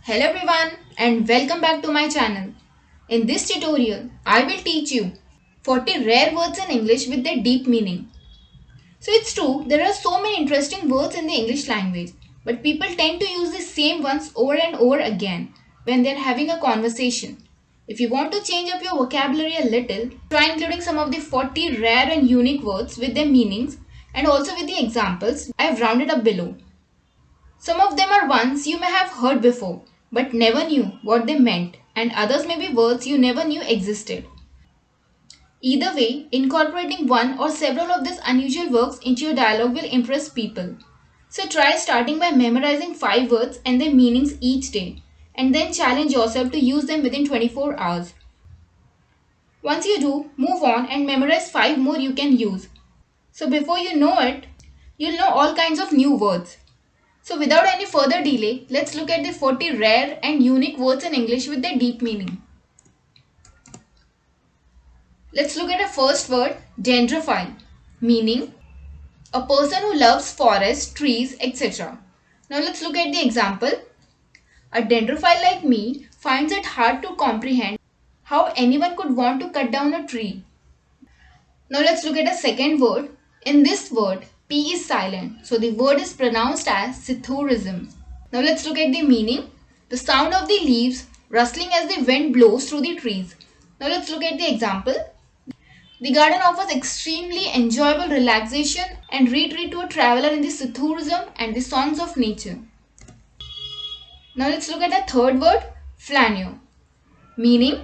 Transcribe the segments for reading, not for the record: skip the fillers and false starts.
Hello everyone and welcome back to my channel. In this tutorial, I will teach you 40 rare words in English with their deep meaning. So it's true, there are so many interesting words in the English language, but people tend to use the same ones over and over again when they're having a conversation. If you want to change up your vocabulary a little, try including some of the 40 rare and unique words with their meanings and also with the examples I have rounded up below. Some of them are ones you may have heard before but never knew what they meant, and others may be words you never knew existed. Either way, incorporating one or several of these unusual words into your dialogue will impress people. So try starting by memorizing 5 words and their meanings each day, and then challenge yourself to use them within 24 hours. Once you do, move on and memorize 5 more you can use. So before you know it, you'll know all kinds of new words. So without any further delay, let's look at the 40 rare and unique words in English with their deep meaning. Let's look at the first word, dendrophile, meaning a person who loves forests, trees, etc. Now let's look at the example. A dendrophile like me finds it hard to comprehend how anyone could want to cut down a tree. Now let's look at a second word. In this word, P is silent, so the word is pronounced as sithurism. Now let's look at the meaning. The sound of the leaves rustling as the wind blows through the trees. Now let's look at the example. The garden offers extremely enjoyable relaxation and retreat to a traveler in the Sithurism and the songs of nature. Now let's look at the third word, flaneur, meaning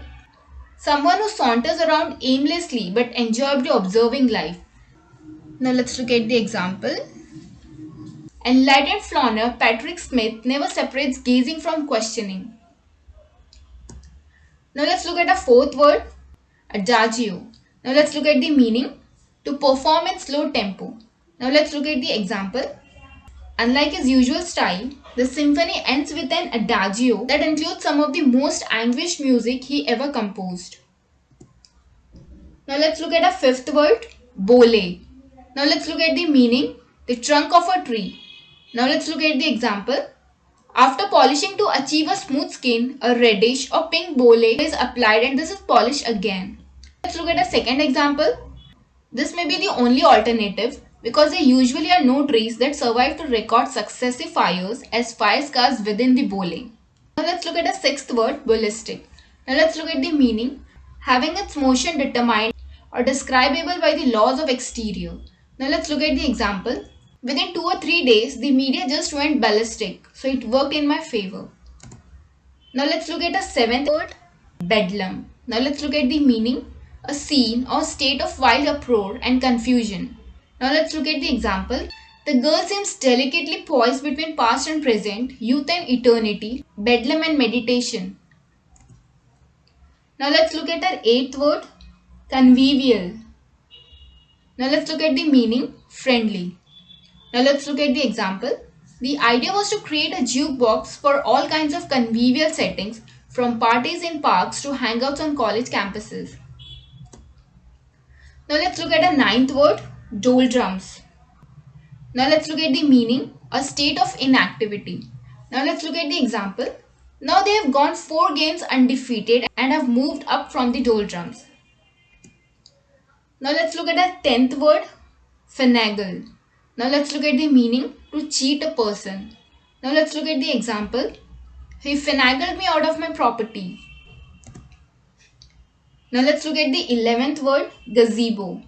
someone who saunters around aimlessly but enjoyably observing life. Now let's look at the example. Enlightened flaneur Patrick Smith never separates gazing from questioning. Now let's look at the fourth word, adagio. Now let's look at the meaning, to perform in slow tempo. Now let's look at the example. Unlike his usual style, the symphony ends with an adagio that includes some of the most anguished music he ever composed. Now let's look at a fifth word, bole. Now let's look at the meaning, the trunk of a tree. Now let's look at the example. After polishing to achieve a smooth skin, a reddish or pink bole is applied and this is polished again. Let's look at a second example. This may be the only alternative because there usually are no trees that survive to record successive fires as fire scars within the bole. Now let's look at a sixth word, ballistic. Now let's look at the meaning, having its motion determined or describable by the laws of exterior. Now let's look at the example. Within 2 or 3 days, the media just went ballistic, so it worked in my favor. Now let's look at a seventh word, bedlam. Now let's look at the meaning, a scene or state of wild uproar and confusion. Now let's look at the example. The girl seems delicately poised between past and present, youth and eternity, bedlam and meditation. Now let's look at our eighth word, convivial. Now let's look at the meaning, friendly. Now let's look at the example. The idea was to create a jukebox for all kinds of convivial settings, from parties in parks to hangouts on college campuses. Now let's look at a ninth word, doldrums. Now let's look at the meaning, a state of inactivity. Now let's look at the example. Now they have gone 4 games undefeated and have moved up from the doldrums. Now let's look at a 10th word, finagle. Now let's look at the meaning, to cheat a person. Now let's look at the example. He finagled me out of my property. Now let's look at the 11th word, gazebo.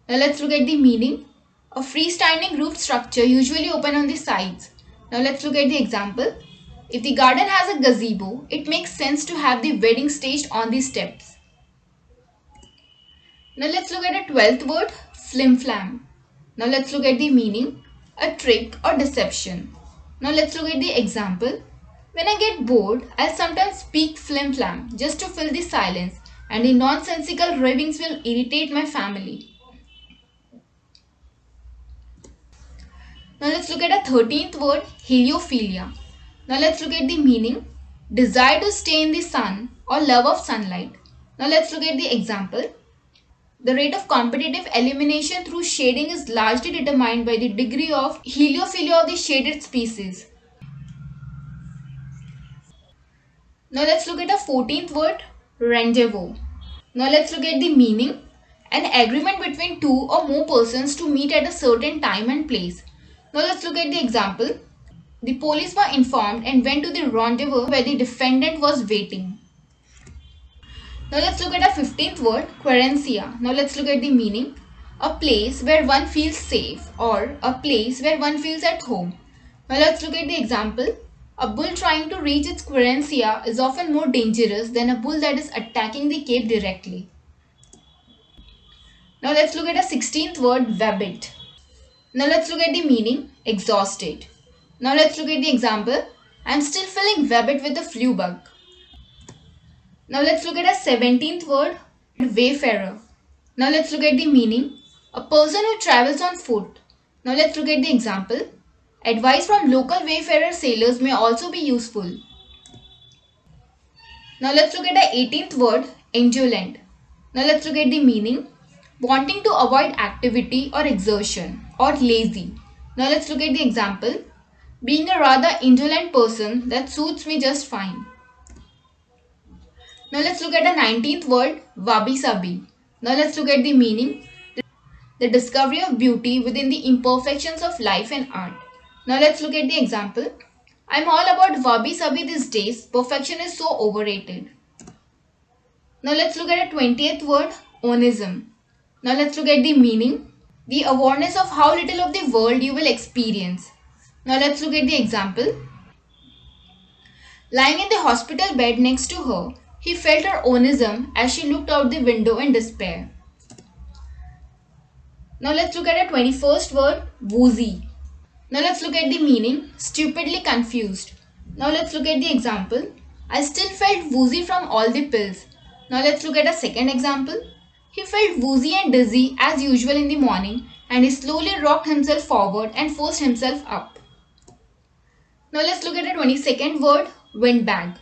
Now let's look at the meaning, a freestanding roof structure usually open on the sides. Now let's look at the example. If the garden has a gazebo, it makes sense to have the wedding staged on the steps. Now let's look at a 12th word, flim-flam. Now let's look at the meaning, a trick or deception. Now let's look at the example. When I get bored, I'll sometimes speak flim-flam just to fill the silence, and the nonsensical ravings will irritate my family. Now let's look at a 13th word, heliophilia. Now let's look at the meaning, desire to stay in the sun or love of sunlight. Now let's look at the example. The rate of competitive elimination through shading is largely determined by the degree of heliophilia of the shaded species. Now let's look at the 14th word, rendezvous. Now let's look at the meaning. An agreement between two or more persons to meet at a certain time and place. Now let's look at the example. The police were informed and went to the rendezvous where the defendant was waiting. Now let's look at the 15th word, querencia. Now let's look at the meaning. A place where one feels safe or a place where one feels at home. Now let's look at the example. A bull trying to reach its querencia is often more dangerous than a bull that is attacking the cape directly. Now let's look at the 16th word, vapid. Now let's look at the meaning, exhausted. Now let's look at the example. I'm still feeling vapid with the flu bug. Now let's look at the 17th word, wayfarer. Now let's look at the meaning, a person who travels on foot. Now let's look at the example. Advice from local wayfarer sailors may also be useful. Now let's look at the 18th word, indolent. Now let's look at the meaning, wanting to avoid activity or exertion or lazy. Now let's look at the example. Being a rather indolent person, that suits me just fine. Now let's look at the 19th word, wabi sabi. Now let's look at the meaning, the discovery of beauty within the imperfections of life and art. Now let's look at the example. I'm all about wabi sabi these days. Perfection is so overrated. Now let's look at the 20th word, onism. Now let's look at the meaning, the awareness of how little of the world you will experience. Now let's look at the example. Lying in the hospital bed next to her, he felt her onism as she looked out the window in despair. Now let's look at the 21st word, woozy. Now let's look at the meaning, stupidly confused. Now let's look at the example. I still felt woozy from all the pills. Now let's look at a second example. He felt woozy and dizzy as usual in the morning and he slowly rocked himself forward and forced himself up. Now let's look at the 22nd word, windbag.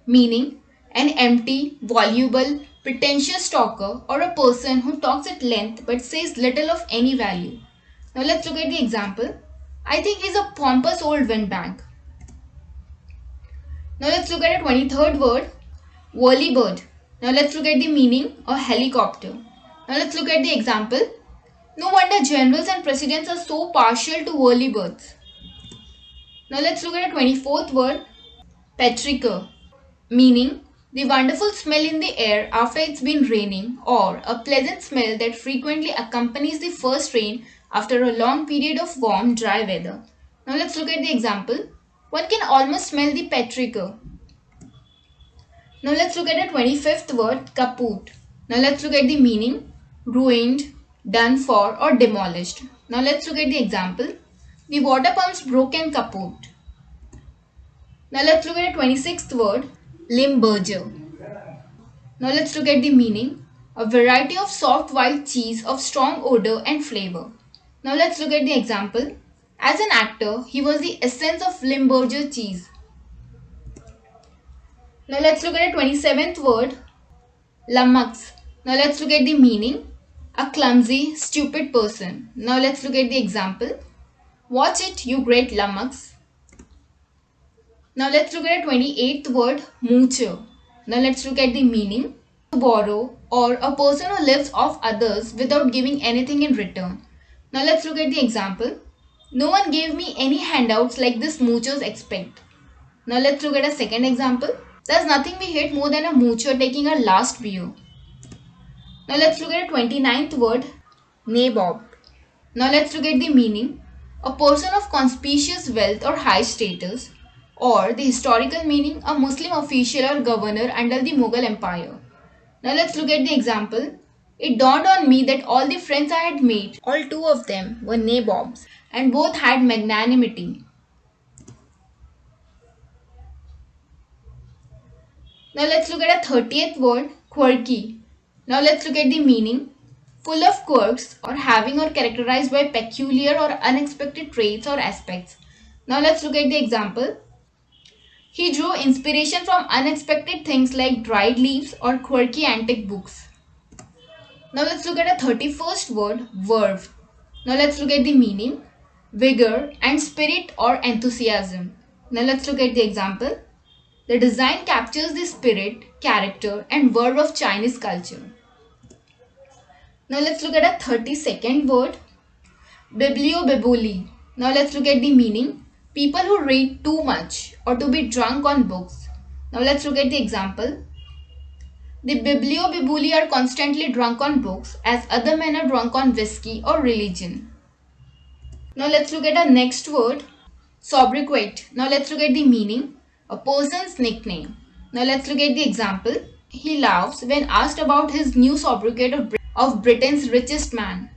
Meaning, an empty, voluble, pretentious talker or a person who talks at length but says little of any value. Now let's look at the example. I think he's a pompous old windbag. Now let's look at the 23rd word, whirlybird. Now let's look at the meaning, a helicopter. Now let's look at the example. No wonder generals and presidents are so partial to whirlybirds. Now let's look at the 24th word, petrichor. Meaning, the wonderful smell in the air after it's been raining or a pleasant smell that frequently accompanies the first rain after a long period of warm, dry weather. Now let's look at the example. One can almost smell the petrichor. Now let's look at the 25th word, kaput. Now let's look at the meaning, ruined, done for or demolished. Now let's look at the example. The water pumps broke and kaput. Now let's look at the 26th word, Limburger. Now let's look at the meaning, a variety of soft white cheese of strong odor and flavor. Now let's look at the example. As an actor, he was the essence of Limburger cheese. Now let's look at the 27th word, lummox. Now let's look at the meaning, a clumsy, stupid person. Now let's look at the example. Watch it, you great lummox. Now let's look at the 28th word, moocher. Now let's look at the meaning, to borrow or a person who lives off others without giving anything in return. Now let's look at the example. No one gave me any handouts like this moochers expect. Now let's look at a second example. There's nothing we hate more than a moocher taking our last beer. Now let's look at the 29th word, nabob. Now let's look at the meaning, a person of conspicuous wealth or high status, or the historical meaning, a Muslim official or governor under the Mughal Empire. Now let's look at the example. It dawned on me that all the friends I had made, all two of them were nabobs and both had magnanimity. Now let's look at a 30th word, quirky. Now let's look at the meaning, full of quirks or having or characterized by peculiar or unexpected traits or aspects. Now let's look at the example. He drew inspiration from unexpected things like dried leaves or quirky antique books. Now let's look at a 31st word, verve. Now let's look at the meaning, vigor and spirit or enthusiasm. Now let's look at the example. The design captures the spirit, character, and verb of Chinese culture. Now let's look at a 32nd word, bibliobibuli. Now let's look at the meaning. People who read too much or to be drunk on books. Now let's look at the example. The bibliobibuli are constantly drunk on books as other men are drunk on whiskey or religion. Now let's look at our next word, sobriquet. Now let's look at the meaning. A person's nickname. Now let's look at the example. He laughs when asked about his new sobriquet of Britain's richest man.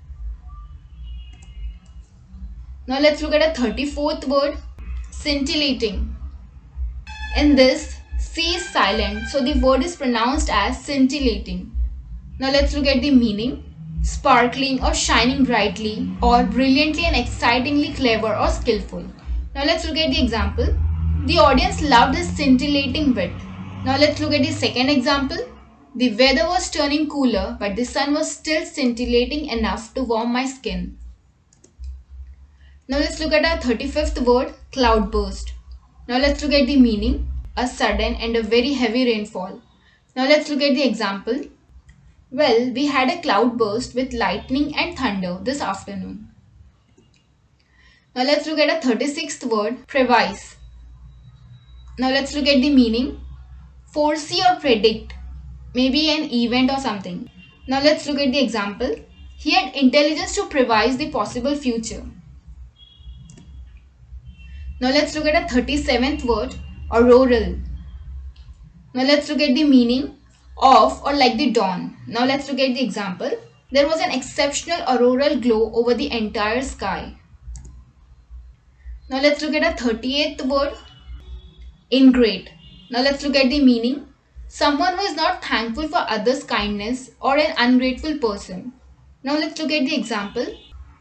Now let's look at a 34th word, scintillating. In this, C is silent, so the word is pronounced as scintillating. Now let's look at the meaning. Sparkling or shining brightly or brilliantly and excitingly clever or skillful. Now let's look at the example. The audience loved his scintillating wit. Now let's look at the second example. The weather was turning cooler, but the sun was still scintillating enough to warm my skin. Now let's look at our 35th word, cloudburst. Now let's look at the meaning. A sudden and a very heavy rainfall. Now let's look at the example. Well, we had a cloudburst with lightning and thunder this afternoon. Now let's look at a 36th word, previse. Now let's look at the meaning. Foresee or predict, maybe an event or something. Now let's look at the example. He had intelligence to previse the possible future. Now let's look at a 37th word, auroral. Now let's look at the meaning. Of or like the dawn. Now let's look at the example. There was an exceptional auroral glow over the entire sky. Now let's look at a 38th word, ingrate. Now let's look at the meaning. Someone who is not thankful for others' kindness or an ungrateful person. Now let's look at the example.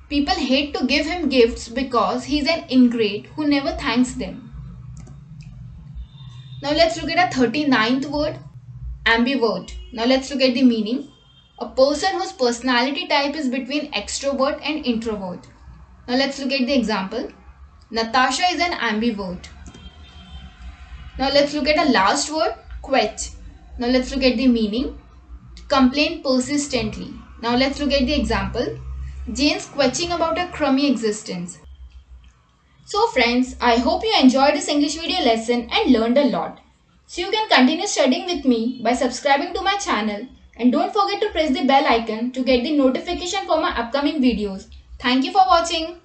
People hate to give him gifts because he is an ingrate who never thanks them. Now let's look at a 39th word, ambivert. Now let's look at the meaning. A person whose personality type is between extrovert and introvert. Now let's look at the example. Natasha is an ambivert. Now let's look at the last word, quetch. Now let's look at the meaning. Complain persistently. Now let's look at the example. Jane's quetching about her crummy existence. So friends, I hope you enjoyed this English video lesson and learned a lot. So you can continue studying with me by subscribing to my channel and don't forget to press the bell icon to get the notification for my upcoming videos. Thank you for watching.